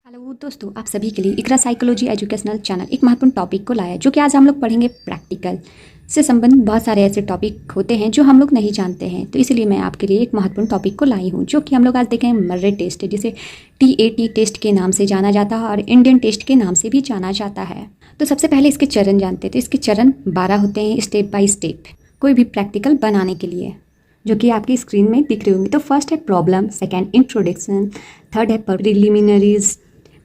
Hello दोस्तों, आप सभी के लिए इकरा साइकोलॉजी एजुकेशनल चैनल एक महत्वपूर्ण टॉपिक को लाया, जो कि आज हम लोग पढ़ेंगे। प्रैक्टिकल से संबंधित बहुत सारे ऐसे टॉपिक होते हैं जो हम लोग नहीं जानते हैं, तो इसलिए मैं आपके लिए एक महत्वपूर्ण टॉपिक को लाई हूँ, जो कि हम लोग आज देखें। मर्रे टेस्ट, जिसे TAT टेस्ट के नाम से जाना जाता है और इंडियन टेस्ट के नाम से भी जाना जाता है। तो सबसे पहले इसके चरण जानते हैं। तो इसके चरण 12 होते हैं, स्टेप बाय स्टेप, कोई भी प्रैक्टिकल बनाने के लिए, जो कि आपकी स्क्रीन में दिख रही होंगी। तो फर्स्ट है प्रॉब्लम, सेकेंड इंट्रोडक्शन, थर्ड है प्रिलिमिनरीज,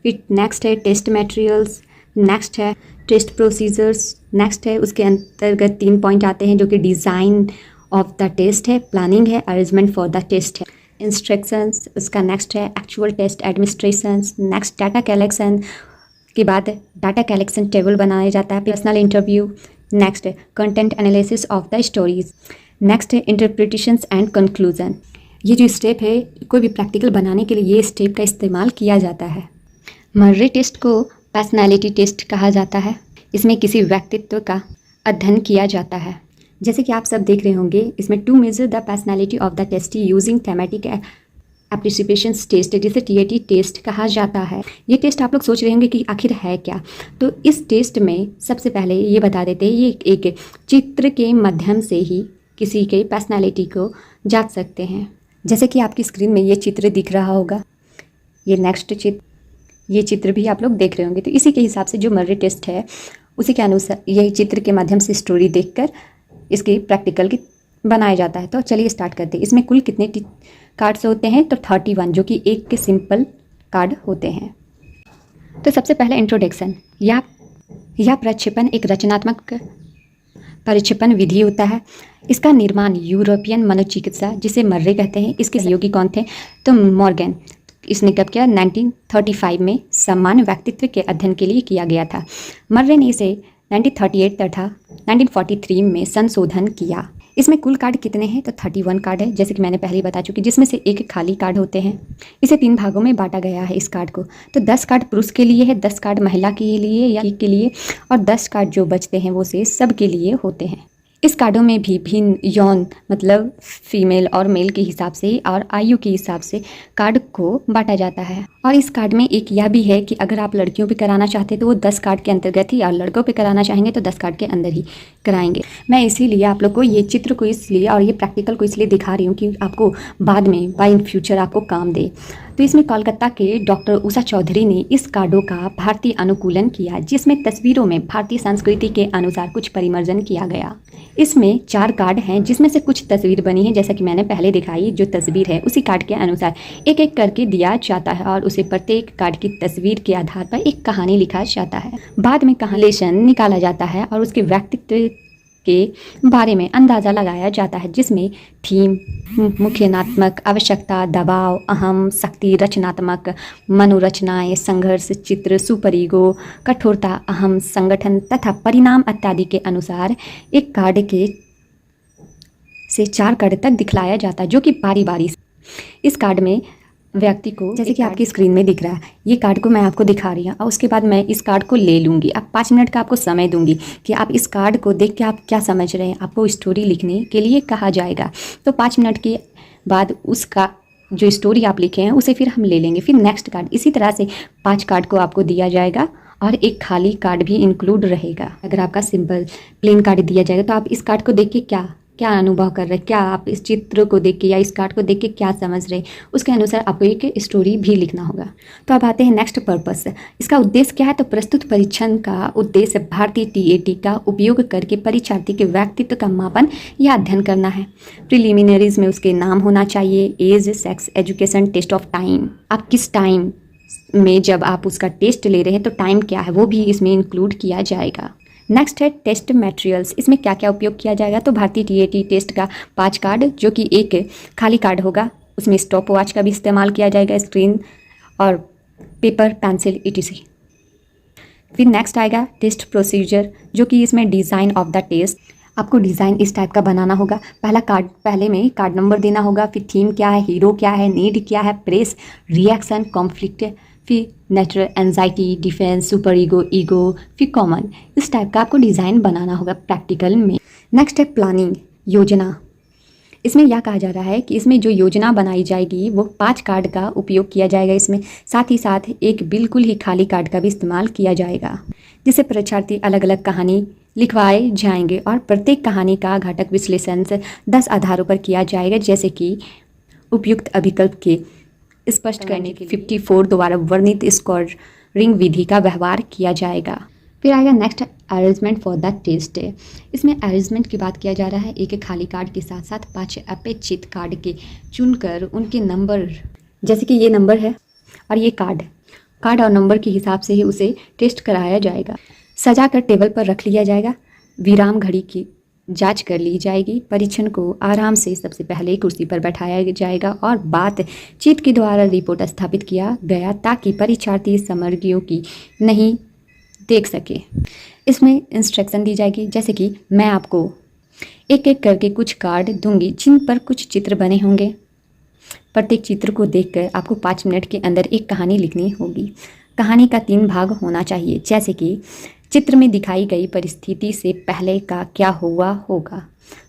फिर नेक्स्ट है टेस्ट मटेरियल्स, नेक्स्ट है टेस्ट प्रोसीजर्स, नेक्स्ट है उसके अंतर्गत 3 पॉइंट आते हैं, जो कि डिज़ाइन ऑफ द टेस्ट है, प्लानिंग है, अरेंजमेंट फॉर द टेस्ट है, इंस्ट्रक्शंस। उसका नेक्स्ट है actual test administrations, next data collection के बाद डाटा कलेक्शन टेबल बनाया जाता है, पर्सनल इंटरव्यू, नेक्स्ट है content analysis of the stories, next है इंटरप्रिटेशंस एंड कंक्लूजन। ये जो स्टेप है, कोई भी प्रैक्टिकल बनाने के लिए ये स्टेप का इस्तेमाल किया जाता है। मर्रे टेस्ट को पर्सनालिटी टेस्ट कहा जाता है। इसमें किसी व्यक्तित्व का अध्ययन किया जाता है। जैसे कि आप सब देख रहे होंगे, इसमें to measure the personality of the testee using thematic apperception test, जिसे TAT टेस्ट कहा जाता है। ये टेस्ट आप लोग सोच रहे होंगे कि आखिर है क्या। तो इस टेस्ट में सबसे पहले ये बता देते हैं, ये एक चित्र के माध्यम से ही किसी के पर्सनालिटी को जांच सकते हैं। जैसे कि आपकी स्क्रीन में ये चित्र दिख रहा होगा, ये नेक्स्ट चित्र, ये चित्र भी आप लोग देख रहे होंगे। तो इसी के हिसाब से जो मर्रे टेस्ट है, उसी के अनुसार यही चित्र के माध्यम से स्टोरी देखकर इसकी प्रैक्टिकल की बनाया जाता है। तो चलिए स्टार्ट करते हैं। इसमें कुल कितने कार्ड्स होते हैं? तो 31, जो कि एक के सिंपल कार्ड होते हैं। तो सबसे पहले इंट्रोडक्शन या प्रक्षेपण एक रचनात्मक प्रक्षेपण विधि होता है। इसका निर्माण यूरोपियन मनोचिकित्सा, जिसे मर्रे कहते हैं, इसके सहयोगी कौन थे? तो मॉर्गन। इसने कब किया? 1935 में सामान्य व्यक्तित्व के अध्ययन के लिए किया गया था। मर्रे ने इसे 1938 तथा 1943 में संशोधन किया। इसमें कुल कार्ड कितने हैं? तो 31 कार्ड है, जैसे कि मैंने पहले ही बता चुकी, जिसमें से एक खाली कार्ड होते हैं। इसे 3 भागों में बांटा गया है इस कार्ड को। तो 10 कार्ड पुरुष के लिए है, 10 कार्ड महिला के लिए या के लिए, और 10 कार्ड जो बचते हैं वो से सब के लिए होते हैं। इस कार्डों में भी भिन्न यौन, मतलब फीमेल और मेल के हिसाब से और आयु के हिसाब से कार्ड को बांटा जाता है। और इस कार्ड में एक यह भी है कि अगर आप लड़कियों पे कराना चाहते हैं तो वो 10 कार्ड के अंतर्गत ही, और लड़कों पे कराना चाहेंगे तो 10 कार्ड के अंदर ही कराएंगे। मैं इसीलिए आप लोग को ये चित्र को इसलिए और ये प्रैक्टिकल को इसलिए दिखा रही हूँ कि आपको बाद में बाय इन फ्यूचर आपको काम दे। तो इसमें कोलकाता के डॉक्टर उषा चौधरी ने इस कार्डों का भारतीय अनुकूलन किया, जिसमें तस्वीरों में भारतीय संस्कृति के अनुसार कुछ परिमार्जन किया गया। इसमें 4 कार्ड हैं, जिसमें से कुछ तस्वीर बनी है, जैसा कि मैंने पहले दिखाई। जो तस्वीर है उसी कार्ड के अनुसार एक एक करके दिया जाता है, और उसे प्रत्येक कार्ड की तस्वीर के आधार पर एक कहानी लिखा जाता है। बाद में कहानी निकाला जाता है और उसके व्यक्तित्व के बारे में अंदाज़ा लगाया जाता है, जिसमें थीम, मुख्यनात्मक, आवश्यकता, दबाव, अहम, शक्ति, रचनात्मक, मनोरचनाएं, संघर्ष, चित्र, सुपर ईगो, कठोरता, अहम, संगठन तथा परिणाम इत्यादि के अनुसार एक कार्ड के से 4 कार्ड तक दिखलाया जाता है, जो कि बारी बारी से इस कार्ड में व्यक्ति को, जैसे कि आपकी स्क्रीन में दिख रहा है, ये कार्ड को मैं आपको दिखा रही हूँ, और उसके बाद मैं इस कार्ड को ले लूँगी। अब 5 मिनट का आपको समय दूंगी कि आप इस कार्ड को देख के आप क्या समझ रहे हैं। आपको स्टोरी लिखने के लिए कहा जाएगा। तो 5 मिनट के बाद उसका जो स्टोरी आप लिखे हैं उसे फिर हम ले लेंगे। फिर नेक्स्ट कार्ड, इसी तरह से 5 कार्ड को आपको दिया जाएगा, और एक खाली कार्ड भी इंक्लूड रहेगा। अगर आपका सिंपल प्लेन कार्ड दिया जाएगा तो आप इस कार्ड को देख के क्या अनुभव कर रहे हैं, क्या आप इस चित्र को देख के या इस कार्ड को देख के क्या समझ रहे हैं, उसके अनुसार आपको एक स्टोरी भी लिखना होगा। तो अब आते हैं नेक्स्ट पर्पस। इसका उद्देश्य क्या है? तो प्रस्तुत परीक्षण का उद्देश्य भारतीय TAT का उपयोग करके परीक्षार्थी के व्यक्तित्व का मापन या अध्ययन करना है। प्रिलिमिनरीज में उसके नाम होना चाहिए, age, sex, education, test of time, आप किस टाइम में जब आप उसका टेस्ट ले रहे हैं तो टाइम क्या है वो भी इसमें इंक्लूड किया जाएगा। नेक्स्ट है टेस्ट मटेरियल्स। इसमें क्या क्या उपयोग किया जाएगा? तो भारतीय TAT टेस्ट का 5 कार्ड, जो कि एक खाली कार्ड होगा, उसमें स्टॉप वॉच का भी इस्तेमाल किया जाएगा, स्क्रीन और पेपर, पेंसिल, etc। फिर नेक्स्ट आएगा टेस्ट प्रोसीजर, जो कि इसमें डिज़ाइन ऑफ द टेस्ट, आपको डिज़ाइन इस टाइप का बनाना होगा। पहला कार्ड, पहले में कार्ड नंबर देना होगा, फिर थीम क्या है, हीरो क्या है, नीड क्या है, प्रेस, रिएक्शन, कॉन्फ्लिक्ट, फिर natural, anxiety, defence, super ego, ego, फिर कॉमन। इस टाइप का आपको डिज़ाइन बनाना होगा प्रैक्टिकल में। नेक्स्ट है प्लानिंग, योजना। इसमें यह कहा जा रहा है कि इसमें जो योजना बनाई जाएगी वो 5 कार्ड का उपयोग किया जाएगा इसमें, साथ ही साथ एक बिल्कुल ही खाली कार्ड का भी इस्तेमाल किया जाएगा, जिससे परीक्षार्थी अलग अलग कहानी लिखवाए जाएंगे और प्रत्येक कहानी का घटक विश्लेषण 10 आधारों पर किया जाएगा, जैसे कि उपयुक्त अभिकल्प के स्पष्ट करने के 54 द्वारा वर्णित स्कोरिंग विधि का व्यवहार किया जाएगा। फिर आएगा next arrangement for the test. इसमें अरेंजमेंट की बात किया जा रहा है, एक खाली कार्ड के साथ साथ 5 अपेक्षित कार्ड के चुनकर उनके नंबर, जैसे कि ये नंबर है और ये कार्ड और नंबर के हिसाब से ही उसे टेस्ट कराया जाएगा। सजा कर टेबल पर रख लिया जाएगा, विराम घड़ी की जांच कर ली जाएगी, परीक्षण को आराम से सबसे पहले कुर्सी पर बैठाया जाएगा और बातचीत के द्वारा रिपोर्ट स्थापित किया गया ताकि परीक्षार्थी सामग्रियों की नहीं देख सके। इसमें इंस्ट्रक्शन दी जाएगी, जैसे कि मैं आपको एक एक करके कुछ कार्ड दूंगी जिन पर कुछ चित्र बने होंगे। प्रत्येक चित्र को देखकर आपको 5 मिनट के अंदर एक कहानी लिखनी होगी। कहानी का 3 भाग होना चाहिए, जैसे कि चित्र में दिखाई गई परिस्थिति से पहले का क्या हुआ होगा,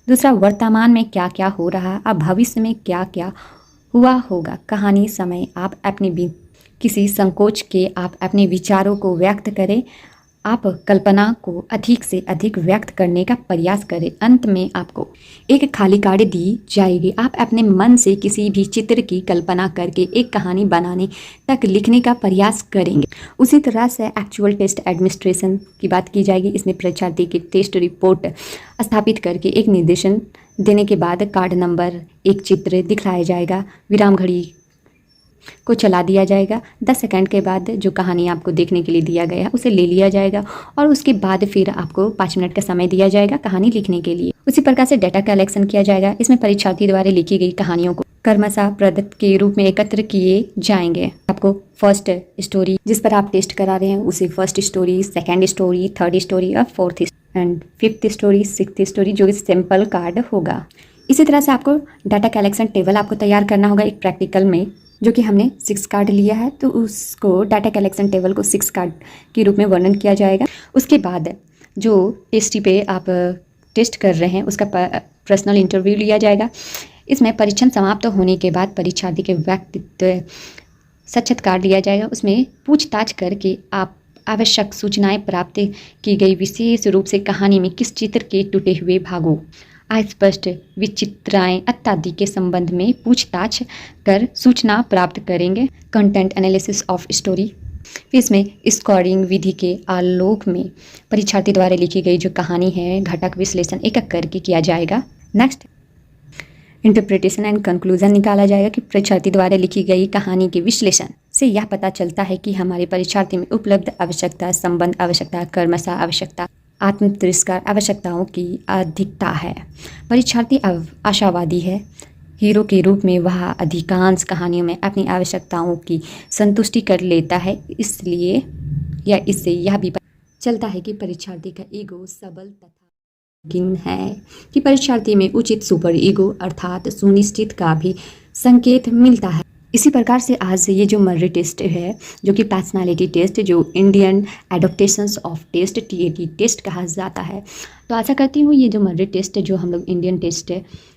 दूसरा वर्तमान में क्या क्या हो रहा, अब भविष्य में क्या क्या हुआ होगा। कहानी समय आप अपने किसी संकोच के आप अपने विचारों को व्यक्त करें, आप कल्पना को अधिक से अधिक व्यक्त करने का प्रयास करें। अंत में आपको एक खाली कार्ड दी जाएगी, आप अपने मन से किसी भी चित्र की कल्पना करके एक कहानी बनाने तक लिखने का प्रयास करेंगे। उसी तरह से एक्चुअल टेस्ट एडमिनिस्ट्रेशन की बात की जाएगी। इसमें परीक्षार्थी की टेस्ट रिपोर्ट स्थापित करके एक निर्देशन देने के बाद कार्ड नंबर, एक चित्र दिखलाया जाएगा, विराम घड़ी को चला दिया जाएगा। 10 सेकंड के बाद जो कहानी आपको देखने के लिए दिया गया उसे ले लिया जाएगा और उसके बाद फिर आपको 5 मिनट का समय दिया जाएगा कहानी लिखने के लिए। उसी प्रकार से डाटा कलेक्शन किया जाएगा। इसमें परीक्षार्थी द्वारा लिखी गई कहानियों को क्रमशः प्रदत्त के रूप में एकत्र किए जाएंगे। आपको फर्स्ट स्टोरी जिस पर आप टेस्ट करा रहे हैं उसे first story, second story, third story और fourth and fifth story, sixth story जो सैंपल कार्ड होगा। इसी तरह से आपको डाटा कलेक्शन टेबल आपको तैयार करना होगा एक प्रैक्टिकल में, जो कि हमने 6 कार्ड लिया है तो उसको डाटा कलेक्शन टेबल को 6 कार्ड के रूप में वर्णन किया जाएगा। उसके बाद जो टेस्ट पे आप टेस्ट कर रहे हैं उसका पर्सनल इंटरव्यू लिया जाएगा। इसमें परीक्षण समाप्त होने के बाद परीक्षार्थी के व्यक्तित्व साक्षात्कार लिया जाएगा। उसमें पूछताछ करके आप आवश्यक सूचनाएं प्राप्त की गई, विशेष रूप से कहानी में किस चित्र के टूटे हुए भागों, अस्पष्ट विचित्राएं इत्यादि के संबंध में पूछताछ कर सूचना प्राप्त करेंगे। कंटेंट एनालिसिस ऑफ स्टोरी, फिर इसमें स्कोरिंग विधि के आलोक में परीक्षार्थी द्वारा लिखी गई जो कहानी है घटक विश्लेषण एक एक करके किया जाएगा। नेक्स्ट इंटरप्रिटेशन एंड कंक्लूजन निकाला जाएगा कि परीक्षार्थी द्वारा लिखी गई कहानी के विश्लेषण से यह पता चलता है कि हमारे परीक्षार्थी में उपलब्ध आवश्यकता, संबंध आवश्यकता, क्रमशः आवश्यकता, आत्म तिरस्कार आवश्यकताओं की अधिकता है। परीक्षार्थी आशावादी है। हीरो के रूप में वह अधिकांश कहानियों में अपनी आवश्यकताओं की संतुष्टि कर लेता है। इसलिए या इससे यह भी पता चलता है कि परीक्षार्थी का ईगो सबल तथा गिन है कि परीक्षार्थी में उचित सुपर ईगो अर्थात सुनिश्चित का भी संकेत मिलता है। इसी प्रकार से आज ये जो मर्री टेस्ट है जो कि पर्सनालिटी टेस्ट जो Indian adaptations of test TAT test कहा जाता है, तो आशा करती हूँ ये जो मर्री टेस्ट जो हम लोग इंडियन टेस्ट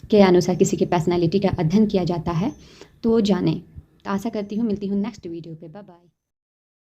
के अनुसार किसी की पर्सनालिटी का अध्ययन किया जाता है तो जाने। तो आशा करती हूँ मिलती हूँ नेक्स्ट वीडियो पे। Bye bye.